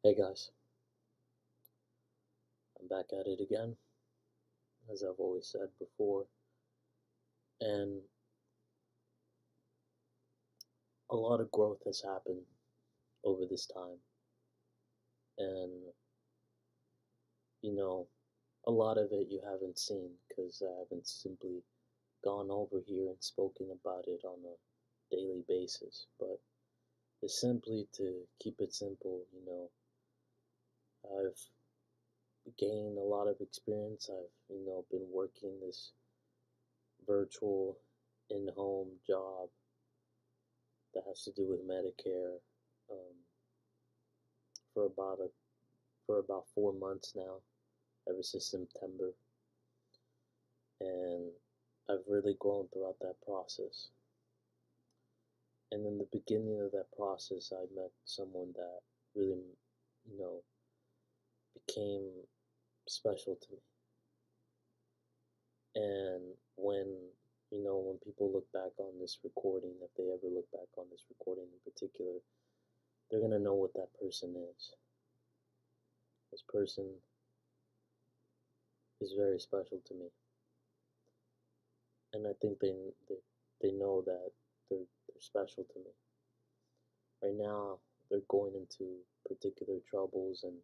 Hey guys, I'm back at it again, as I've always said before, and a lot of growth has happened over this time, and a lot of it you haven't seen because I haven't simply gone over here and spoken about it on a daily basis, but it's simply to keep it simple. I've gained a lot of experience. I've been working this virtual in-home job that has to do with Medicare um, for about 4 months now, ever since September, and I've really grown throughout that process. And in the beginning of that process, I met someone that really, you know, became special to me. And when people look back on this recording, if they ever look back on this recording in particular, they're gonna know what that person is. This person is very special to me, and I think they know that they're special to me. Right now, they're going into particular troubles, and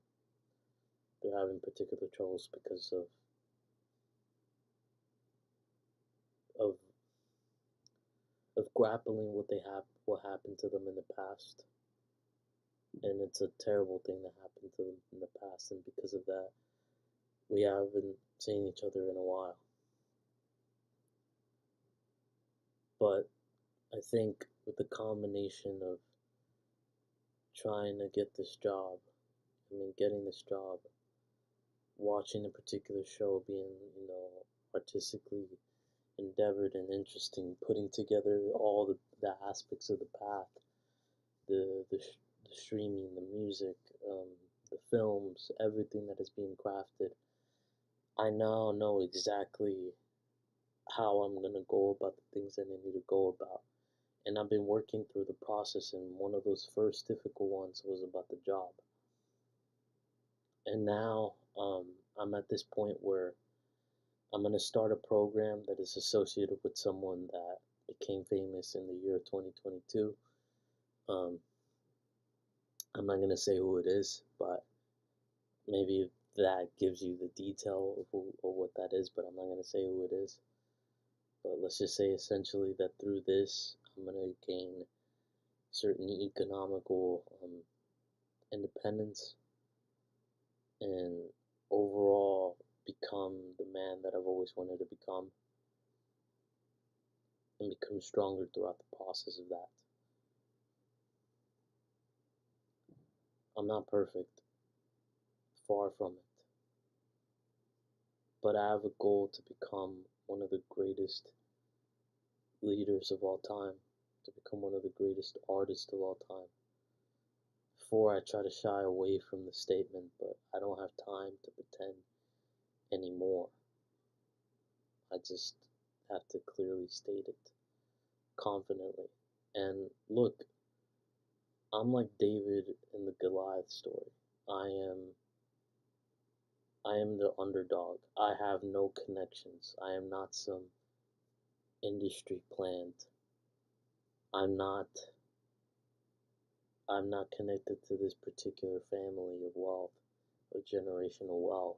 they're having particular troubles because of of grappling what happened to them in the past, and it's a terrible thing that happened to them in the past, and because of that, we haven't seen each other in a while. But I think with the combination of trying to get this job, getting this job, watching a particular show being, artistically endeavored and interesting, putting together all the aspects of the path, the streaming, the music, um, the films, everything that is being crafted. I now know exactly how I'm gonna go about the things that I need to go about. And I've been working through the process, and one of those first difficult ones was about the job. And now I'm at this point where I'm going to start a program that is associated with someone that became famous in the year 2022. Um, I'm not going to say who it is, but maybe that gives you the detail of what that is, but I'm not going to say who it is. But let's just say essentially that through this, I'm going to gain certain economical independence and overall become the man that I've always wanted to become and become stronger throughout the process of that. I'm not perfect, far from it, but I have a goal to become one of the greatest leaders of all time, to become one of the greatest artists of all time. Before I try to shy away from the statement, but I don't have time to pretend anymore. I just have to clearly state it confidently. And look, I'm like David in the Goliath story. I am I am the underdog. I have no connections. I am not some industry plant. I'm not I'm not connected to this particular family of wealth, of generational wealth.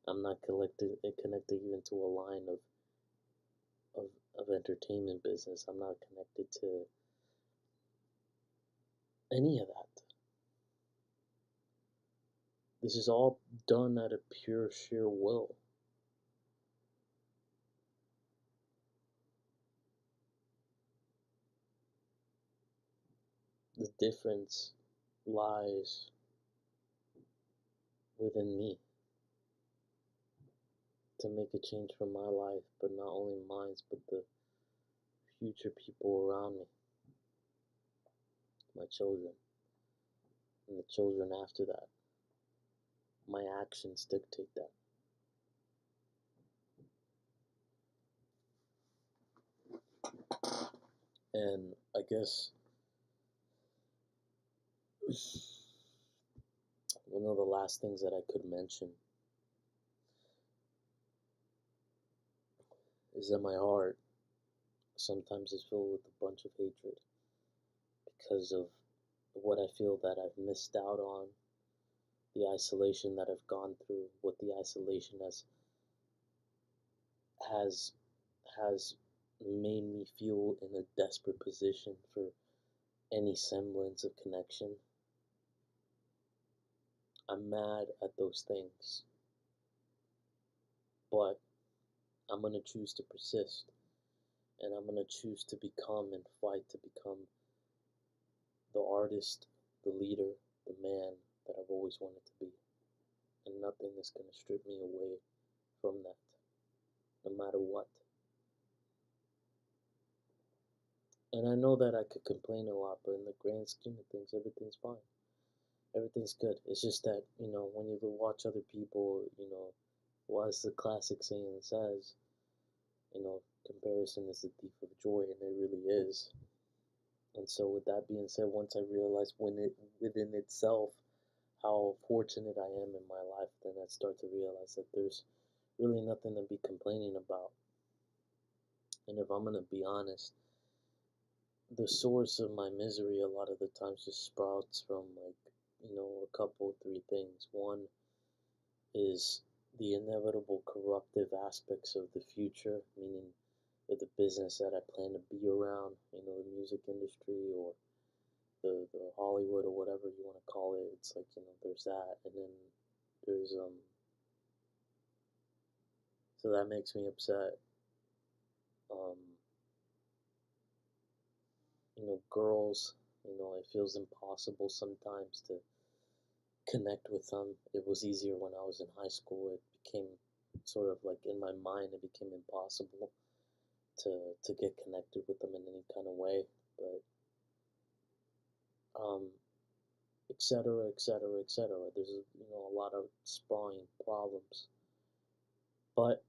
I'm not connected even to a line of, of entertainment business. I'm not connected to any of that. This is all done out of pure sheer will. The difference lies within me to make a change for my life, but not only mine, but the future people around me, my children, and the children after that. My actions dictate that. And I guess one of the last things that I could mention is that my heart sometimes is filled with a bunch of hatred because of what I feel that I've missed out on, the isolation that I've gone through, what the isolation has has made me feel in a desperate position for any semblance of connection. I'm mad at those things, but I'm gonna choose to persist, and I'm gonna choose to become and fight to become the artist, the leader, the man that I've always wanted to be. And nothing is gonna strip me away from that, no matter what. And I know that I could complain a lot, but in the grand scheme of things, everything's fine. Everything's good. It's just that, when you watch other people, well, as the classic saying says, comparison is the thief of joy, and it really is. And so, with that being said, once I realized within itself how fortunate I am in my life, then I start to realize that there's really nothing to be complaining about. And if I'm gonna be honest, the source of my misery a lot of the times just sprouts from a couple, three things. One is the inevitable corruptive aspects of the future, meaning of the business that I plan to be around, the music industry or the Hollywood or whatever you want to call it. It's like, there's that. And then there's, so that makes me upset. Um, girls, it feels impossible sometimes to connect with them. It was easier when I was in high school. It became sort of like in my mind, it became impossible to get connected with them in any kind of way. But um, etc., etc., etc. There's a lot of sprawling problems. But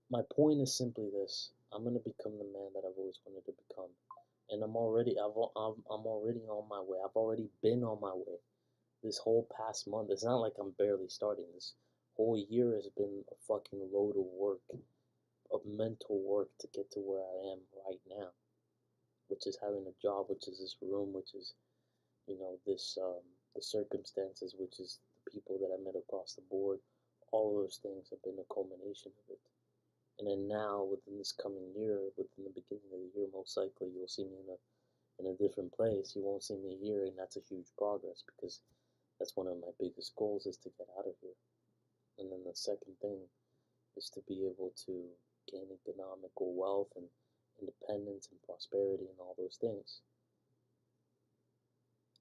my point is simply this: I'm gonna become the man that I've always wanted to become, and I'm already on my way. I've already been on my way. This whole past month, it's not like I'm barely starting. This whole year has been a fucking load of work, of mental work to get to where I am right now, which is having a job, which is this room, which is this the circumstances, which is the people that I met across the board. All of those things have been a culmination of it. And then now, within this coming year, within the beginning of the year, most likely you'll see me in a different place. You won't see me here, and that's a huge progress because that's one of my biggest goals is to get out of here. And then the second thing is to be able to gain economical wealth and independence and prosperity and all those things.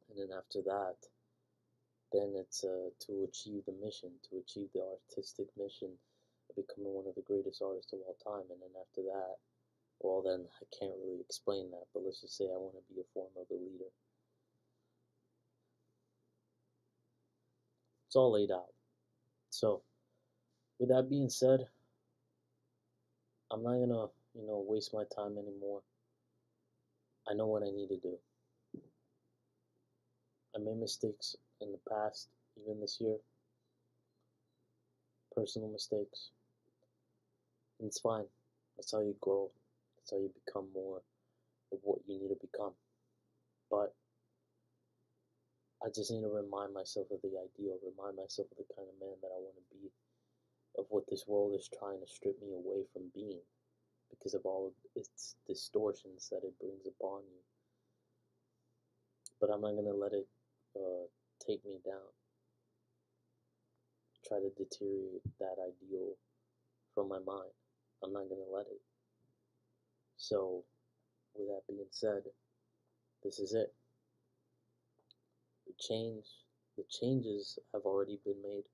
And then after that, then it's to achieve the mission, to achieve the artistic mission of becoming one of the greatest artists of all time. And then after that, well, then I can't really explain that, but let's just say I want to be a form of a leader. It's all laid out. So, with that being said, I'm not gonna, waste my time anymore. I know what I need to do. I made mistakes in the past, even this year, personal mistakes. And it's fine. That's how you grow. That's how you become more of what you need to become. But I just need to remind myself of the ideal, remind myself of the kind of man that I want to be, of what this world is trying to strip me away from being because of all of its distortions that it brings upon you. But I'm not going to let it take me down, try to deteriorate that ideal from my mind. I'm not going to let it. So, with that being said, this is it. The change, the changes have already been made,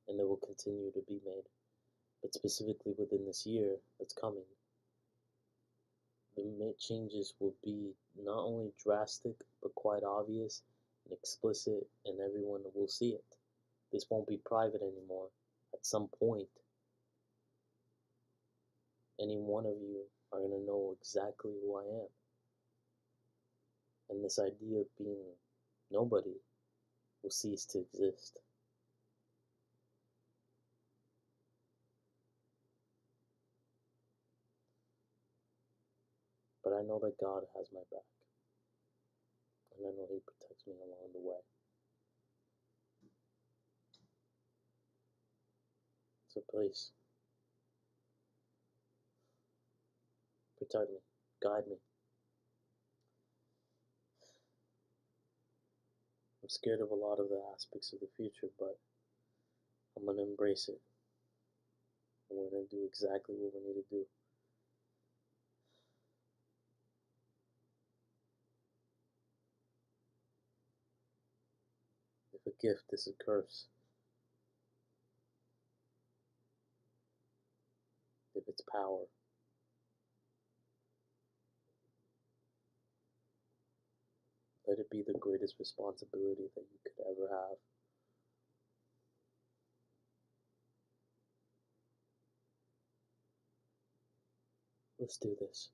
and they will continue to be made. But specifically within this year that's coming, the changes will be not only drastic, but quite obvious and explicit, and everyone will see it. This won't be private anymore. At some point, any one of you are going to know exactly who I am. And this idea of being nobody will cease to exist. But I know that God has my back, and I know He protects me along the way. So please, protect me, guide me. I'm scared of a lot of the aspects of the future, but I'm going to embrace it. And we're going to do exactly what we need to do. If a gift is a curse, if it's power, let it be the greatest responsibility that you could ever have. Let's do this.